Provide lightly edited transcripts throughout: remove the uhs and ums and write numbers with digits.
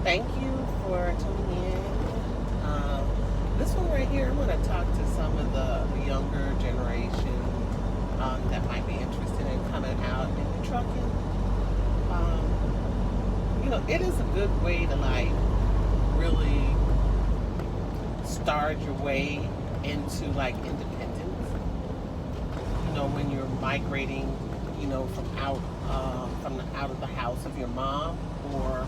Thank you for tuning in. This one right here, I'm going to talk to some of the younger generation that might be interested in coming out into trucking. It is a good way to really start your way into independence. When you're migrating, from out of the house of your mom or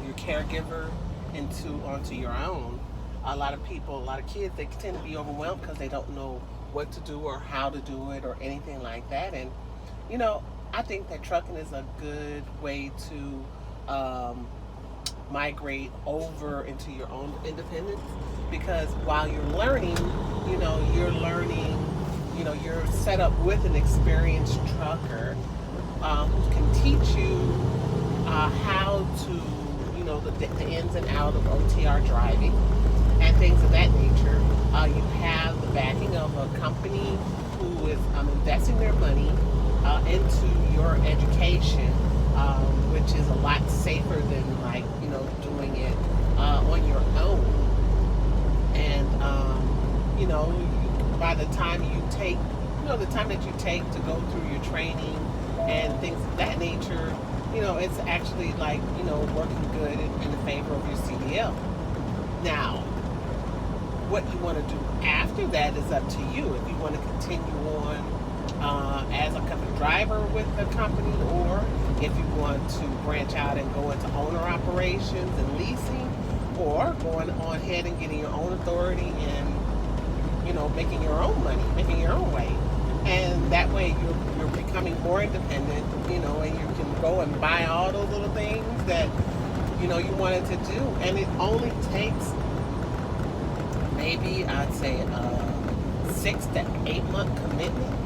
your caregiver into onto your own. A lot of people, a lot of kids, they tend to be overwhelmed because they don't know what to do or how to do it or anything like that. And you know, I think that trucking is a good way to migrate over into your own independence because while you're learning, you're set up with an experienced trucker who can teach you how to, the ins and outs of OTR driving and things of that nature. You have the backing of a company who is investing their money into your education, which is a lot safer than doing it on your own. And by the time you take, the time that you take to go through your training and things of that nature, it's actually working good in the favor of your CDL. Now, what you want to do after that is up to you. If you want to continue on as a company driver with the company, or if you want to branch out and go into owner operations and leasing, or going on ahead and getting your own authority and making your own money, making your own way. And that way you're becoming more independent, and you can go and buy all those little things that you wanted to do. And it only takes maybe I'd say a 6 to 8 month commitment.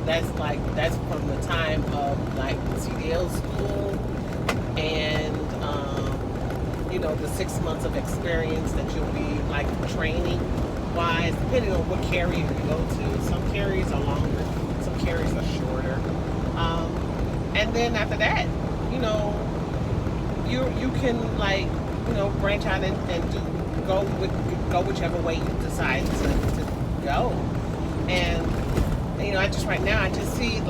That's from the time of CDL school and the 6 months of experience that you'll be training wise, depending on what carrier you go to. Some carriers are longer, some carriers are shorter. And then after that, you can branch out and go whichever way you decide to go. And I just right now I just see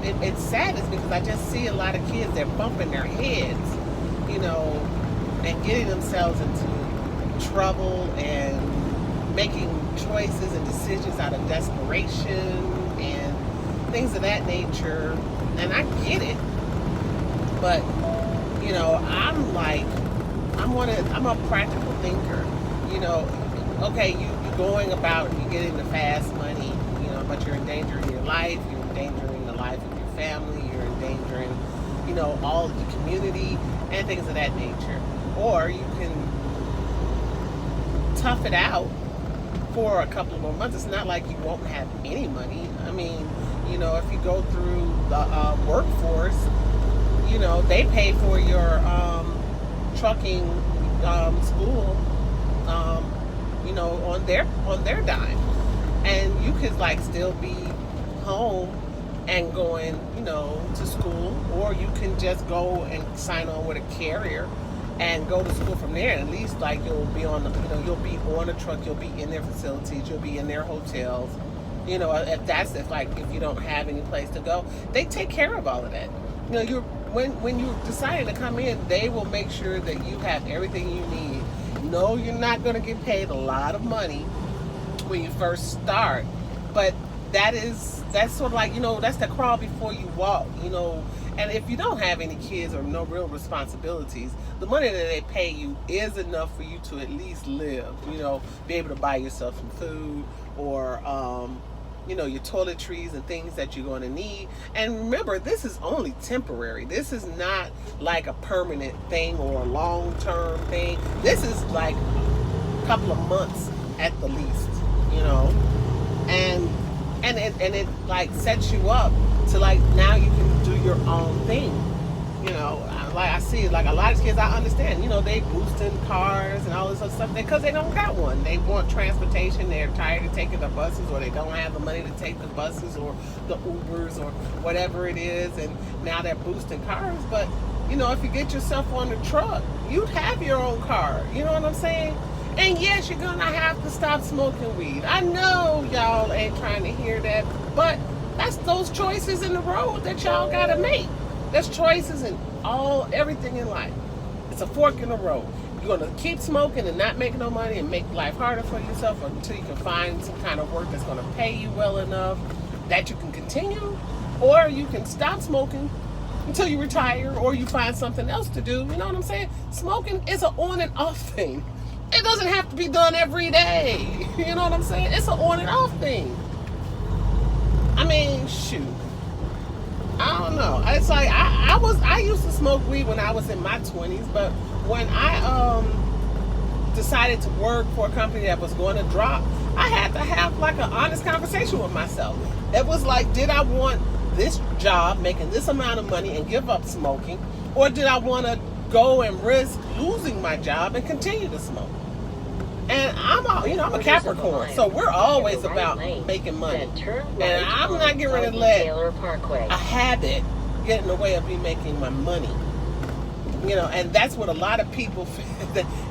it's sad is because I just see a lot of kids, they're bumping their heads, and getting themselves into trouble and making choices and decisions out of desperation and things of that nature. And I get it, but I'm a practical thinker. Okay, you going about, you getting the fast money, but you're endangering your life, you're endangering the life of your family, you're endangering, all of the community and things of that nature. Or you can tough it out for a couple of more months. It's not like you won't have any money. I mean, if you go through the workforce, they pay for your trucking school, on their dime, and you could still be home and going, to school, or you can just go and sign on with a carrier and go to school from there. And at least you'll be on you'll be on a truck, you'll be in their facilities, you'll be in their hotels. If you don't have any place to go, they take care of all of that. When you decide to come in, they will make sure that you have everything you need. No, you're not going to get paid a lot of money when you first start, but that's sort of that's the crawl before you walk. And if you don't have any kids or no real responsibilities, the money that they pay you is enough for you to at least live. Be able to buy yourself some food or your toiletries and things that you're going to need. And remember, this is only temporary. This is not a permanent thing or a long-term thing. This is a couple of months at the least, and it sets you up to now you can do your own thing. I see a lot of kids, I understand, they boosting cars and all this other stuff because they don't got one. They want transportation. They're tired of taking the buses, or they don't have the money to take the buses or the Ubers or whatever it is, and now they're boosting cars. But You know, if you get yourself on the truck, you'd have your own car. You know what I'm saying? And yes, you're gonna have to stop smoking weed. I know y'all ain't trying to hear that, but that's those choices in the road that y'all gotta make. There's choices in everything in life. It's a fork in the road. You're gonna keep smoking and not make no money and make life harder for yourself until you can find some kind of work that's gonna pay you well enough that you can continue, or you can stop smoking until you retire or you find something else to do. You know what I'm saying? Smoking is an on and off thing. It doesn't have to be done every day. You know what I'm saying? It's an on and off thing. I mean, shoot. I don't know. It's like I used to smoke weed when I was in my 20s, but when I decided to work for a company that was going to drop, I had to have like an honest conversation with myself. It was like, did I want this job making this amount of money and give up smoking, or did I want to go and risk losing my job and continue to smoke? And I'm a Capricorn, so we're always about making money. And I'm not getting ready to let a habit get in the way of me making my money. You know, and that's what a lot of people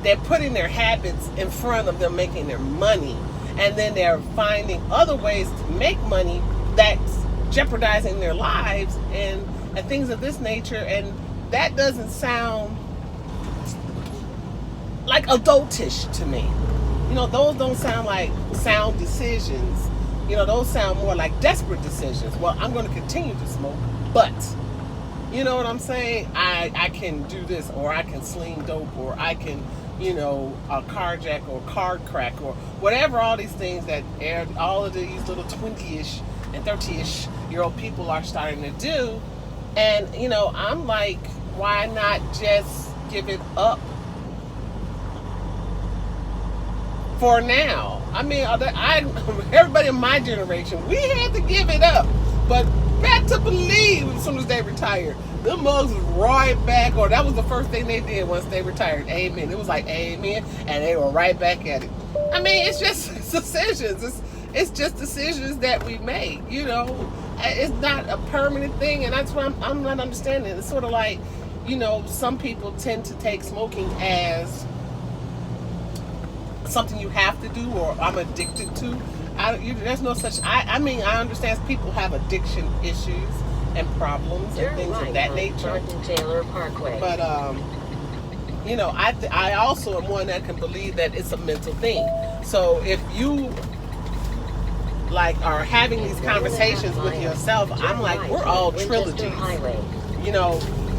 they're putting their habits in front of them making their money, and then they're finding other ways to make money that's jeopardizing their lives and things of this nature. And that doesn't sound like adultish to me. You know, those don't sound like sound decisions. You know, those sound more like desperate decisions. Well, I'm going to continue to smoke, but you know what I'm saying? I can do this, or I can sling dope, or I can, carjack or card crack, or whatever, all these things that all of these little 20-ish and 30-ish year old people are starting to do. And, I'm like, why not just give it up for now? I mean, everybody in my generation, we had to give it up. But got to believe as soon as they retired, them mugs was right back, or that was the first thing they did once they retired. Amen. It was like amen, and they were right back at it. I mean, it's just decisions. It's just decisions that we make. It's not a permanent thing, and that's what I'm not understanding. It's sort of like, some people tend to take smoking as something you have to do, or I'm addicted to. There's no such. I mean, I understand people have addiction issues and problems and things of that nature. Taylor Parkway. But I also am one that can believe that it's a mental thing. So if you are having these conversations with yourself, I'm like, we're all trilogies.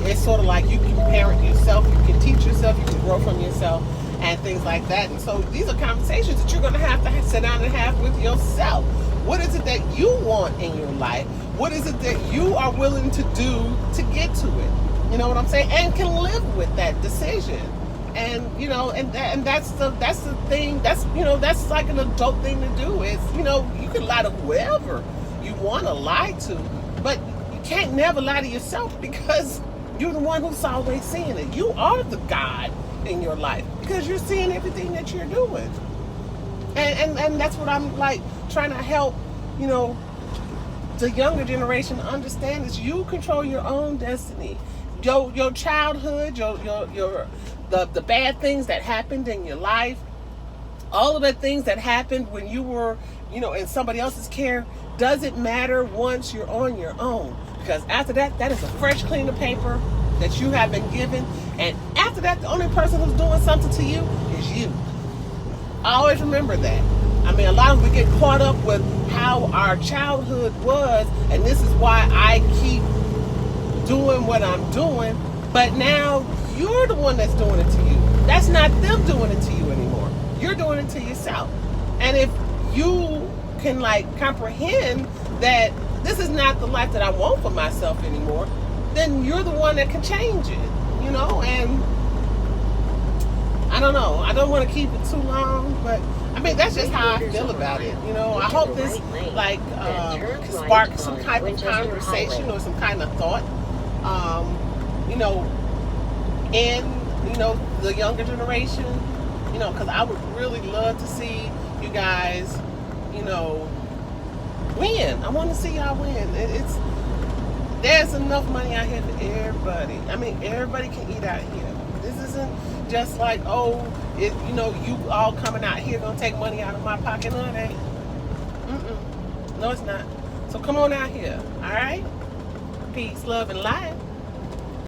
It's sort of like you can parent yourself, you can teach yourself, you can grow from yourself, and things like that. And so these are conversations that you're going to have sit down and have with yourself. What is it that you want in your life? What is it that you are willing to do to get to it? You know what I'm saying? And can live with that decision. And and that's the thing. That's like an adult thing to do. Is you can lie to whoever you want to lie to, but you can't never lie to yourself, because you're the one who's always seeing it. You are the God in your life, because you're seeing everything that you're doing. And that's what I'm like trying to help the younger generation understand, is you control your own destiny. Your childhood, the bad things that happened in your life, all of the things that happened when you were in somebody else's care, doesn't matter once you're on your own. Because after that is a fresh clean of paper that you have been given. And after that, the only person who's doing something to you is you. I always remember that. I mean, a lot of us get caught up with how our childhood was, and this is why I keep doing what I'm doing. But now you're the one that's doing it to you. That's not them doing it to you anymore. You're doing it to yourself. And if you can comprehend that this is not the life that I want for myself anymore, then you're the one that can change it. And I don't know. I don't want to keep it too long, but I mean, that's just how I feel about it. I hope this can spark some type of conversation or some kind of thought. In the younger generation, because I would really love to see you guys, win. I want to see y'all win. There's enough money out here for everybody. I mean, everybody can eat out here. This isn't just like, oh, you all coming out here gonna take money out of my pocket. No, it ain't. Mm-mm. No, it's not. So come on out here. All right. Peace, love, and light.